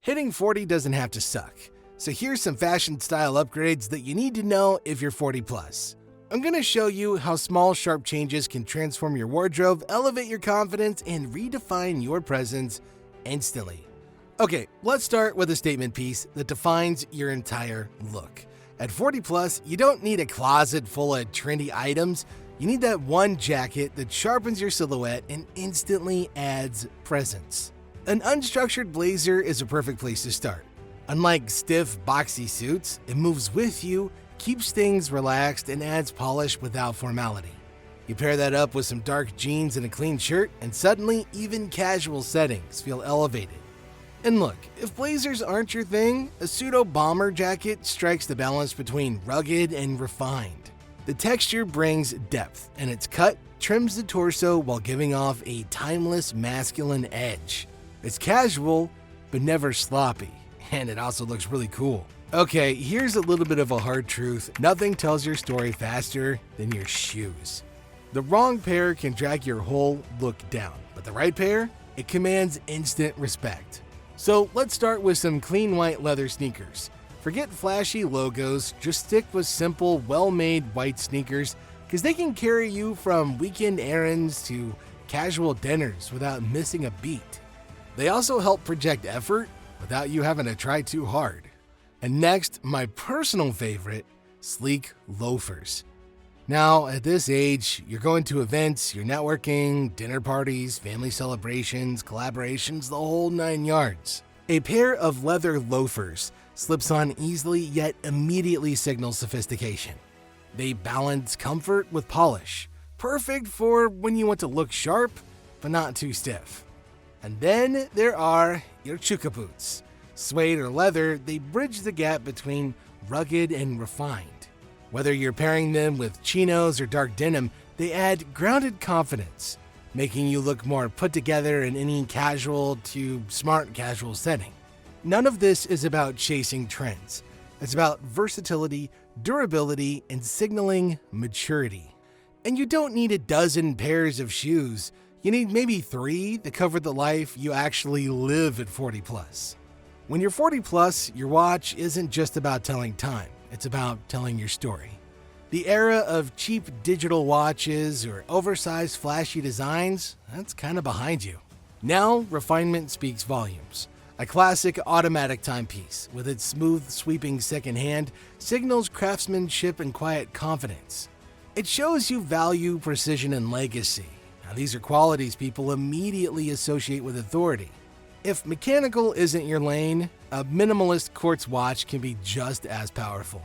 Hitting 40 doesn't have to suck, so here's some fashion style upgrades that you need to know if you're 40 plus. I'm going to show you how small sharp changes can transform your wardrobe, elevate your confidence, and redefine your presence instantly. Okay, let's start with a statement piece that defines your entire look. At 40 plus, you don't need a closet full of trendy items. You need that one jacket that sharpens your silhouette and instantly adds presence. An unstructured blazer is a perfect place to start. Unlike stiff, boxy suits, it moves with you, keeps things relaxed, and adds polish without formality. You pair that up with some dark jeans and a clean shirt, and suddenly even casual settings feel elevated. And look, if blazers aren't your thing, a pseudo bomber jacket strikes the balance between rugged and refined. The texture brings depth, and its cut trims the torso while giving off a timeless masculine edge. It's casual, but never sloppy, and it also looks really cool. Okay, here's a little bit of a hard truth. Nothing tells your story faster than your shoes. The wrong pair can drag your whole look down, but the right pair, it commands instant respect. So let's start with some clean white leather sneakers. Forget flashy logos, just stick with simple, well-made white sneakers because they can carry you from weekend errands to casual dinners without missing a beat. They also help project effort without you having to try too hard. And next, my personal favorite, sleek loafers. Now, at this age, you're going to events, you're networking, dinner parties, family celebrations, collaborations, the whole 9 yards. A pair of leather loafers slips on easily yet immediately signals sophistication. They balance comfort with polish, perfect for when you want to look sharp, but not too stiff. And then there are your chukka boots. Suede or leather, they bridge the gap between rugged and refined. Whether you're pairing them with chinos or dark denim, they add grounded confidence, making you look more put together in any casual to smart casual setting. None of this is about chasing trends. It's about versatility, durability, and signaling maturity. And you don't need a dozen pairs of shoes. You need maybe 3 that cover the life you actually live at 40 plus. When you're 40 plus, your watch isn't just about telling time. It's about telling your story. The era of cheap digital watches or oversized flashy designs, that's kind of behind you. Now, refinement speaks volumes. A classic automatic timepiece, with its smooth sweeping second hand, signals craftsmanship and quiet confidence. It shows you value, precision, and legacy. Now, these are qualities people immediately associate with authority. If mechanical isn't your lane, a minimalist quartz watch can be just as powerful.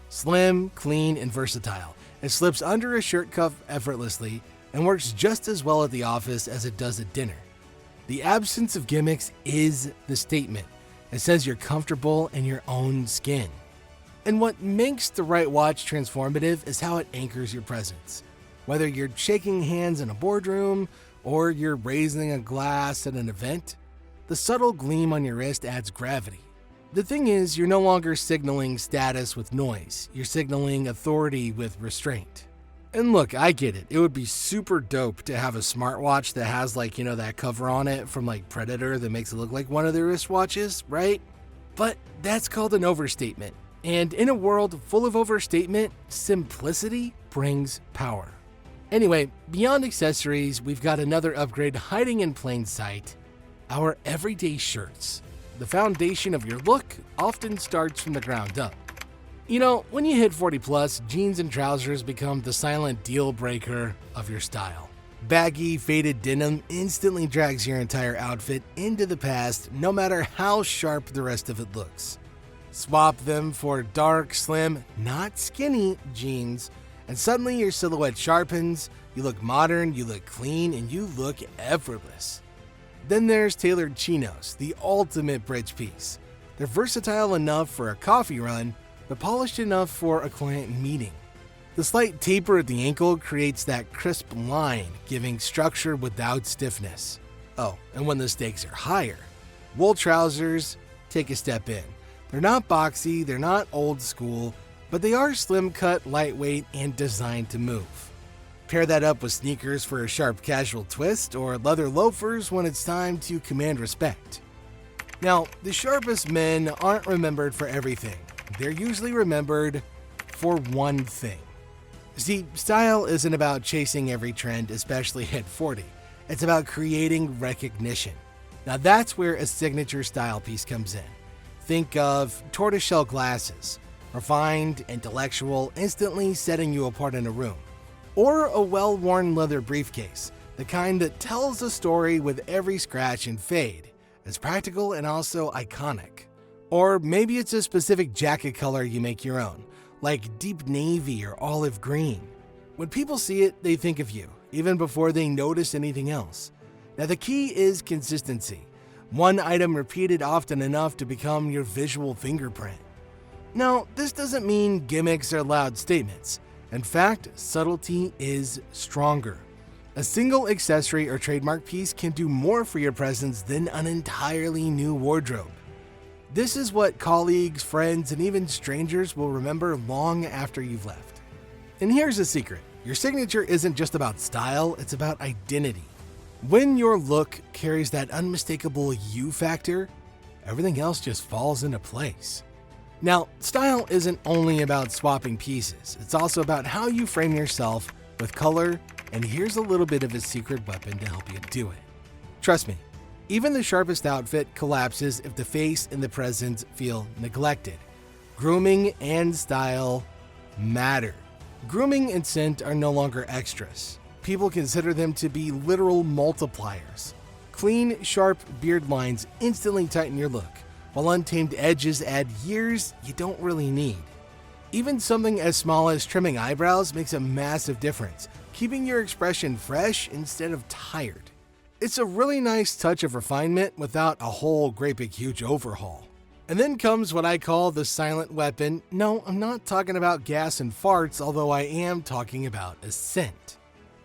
Slim, clean, and versatile, it slips under a shirt cuff effortlessly and works just as well at the office as it does at dinner. The absence of gimmicks is the statement. It says you're comfortable in your own skin. And what makes the right watch transformative is how it anchors your presence. Whether you're shaking hands in a boardroom or you're raising a glass at an event, the subtle gleam on your wrist adds gravity. The thing is, you're no longer signaling status with noise. You're signaling authority with restraint. And look, I get it. It would be super dope to have a smartwatch that has that cover on it from Predator that makes it look like one of their wristwatches, right? But that's called an overstatement. And in a world full of overstatement, simplicity brings power. Anyway, beyond accessories, we've got another upgrade hiding in plain sight. Our everyday shirts. The foundation of your look often starts from the ground up. When you hit 40 plus, jeans and trousers become the silent deal breaker of your style. Baggy, faded denim instantly drags your entire outfit into the past, no matter how sharp the rest of it looks. Swap them for dark, slim, not skinny jeans, and suddenly your silhouette sharpens, you look modern, you look clean, and you look effortless. Then there's tailored chinos, the ultimate bridge piece. They're versatile enough for a coffee run, but polished enough for a client meeting. The slight taper at the ankle creates that crisp line, giving structure without stiffness. Oh, and when the stakes are higher, wool trousers take a step in. They're not boxy, they're not old school, but they are slim cut, lightweight, and designed to move. Pair that up with sneakers for a sharp casual twist, or leather loafers when it's time to command respect. Now, the sharpest men aren't remembered for everything. They're usually remembered for one thing. See, style isn't about chasing every trend, especially at 40. It's about creating recognition. Now that's where a signature style piece comes in. Think of tortoiseshell glasses, refined, intellectual, instantly setting you apart in a room. Or a well-worn leather briefcase, the kind that tells a story with every scratch and fade. It's practical and also iconic. Or maybe it's a specific jacket color you make your own, like deep navy or olive green. When people see it, they think of you, even before they notice anything else. Now the key is consistency. One item repeated often enough to become your visual fingerprint. Now, this doesn't mean gimmicks or loud statements. In fact, subtlety is stronger. A single accessory or trademark piece can do more for your presence than an entirely new wardrobe. This is what colleagues, friends, and even strangers will remember long after you've left. And here's a secret. Your signature isn't just about style, it's about identity. When your look carries that unmistakable you factor, everything else just falls into place. Now, style isn't only about swapping pieces, it's also about how you frame yourself with color, and here's a little bit of a secret weapon to help you do it. Trust me, even the sharpest outfit collapses if the face and the presence feel neglected. Grooming and style matter. Grooming and scent are no longer extras. People consider them to be literal multipliers. Clean, sharp beard lines instantly tighten your look, while untamed edges add years you don't really need. Even something as small as trimming eyebrows makes a massive difference, keeping your expression fresh instead of tired. It's a really nice touch of refinement without a whole great big huge overhaul. And then comes what I call the silent weapon. No, I'm not talking about gas and farts, although I am talking about a scent.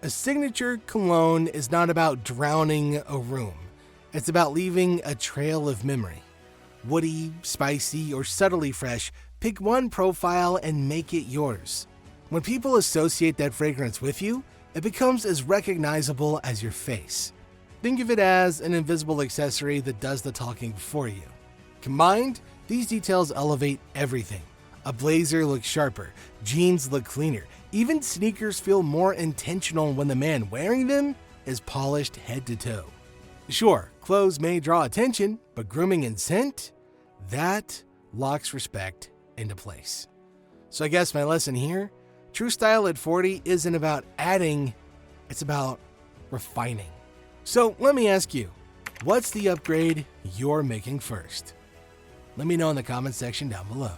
A signature cologne is not about drowning a room. It's about leaving a trail of memory. Woody, spicy, or subtly fresh, pick one profile and make it yours. When people associate that fragrance with you, it becomes as recognizable as your face. Think of it as an invisible accessory that does the talking for you. Combined, these details elevate everything. A blazer looks sharper, jeans look cleaner, even sneakers feel more intentional when the man wearing them is polished head to toe. Sure, clothes may draw attention, but grooming and scent? That locks respect into place. So I guess my lesson here, true style at 40 isn't about adding, it's about refining. So let me ask you, what's the upgrade you're making first? Let me know in the comment section down below.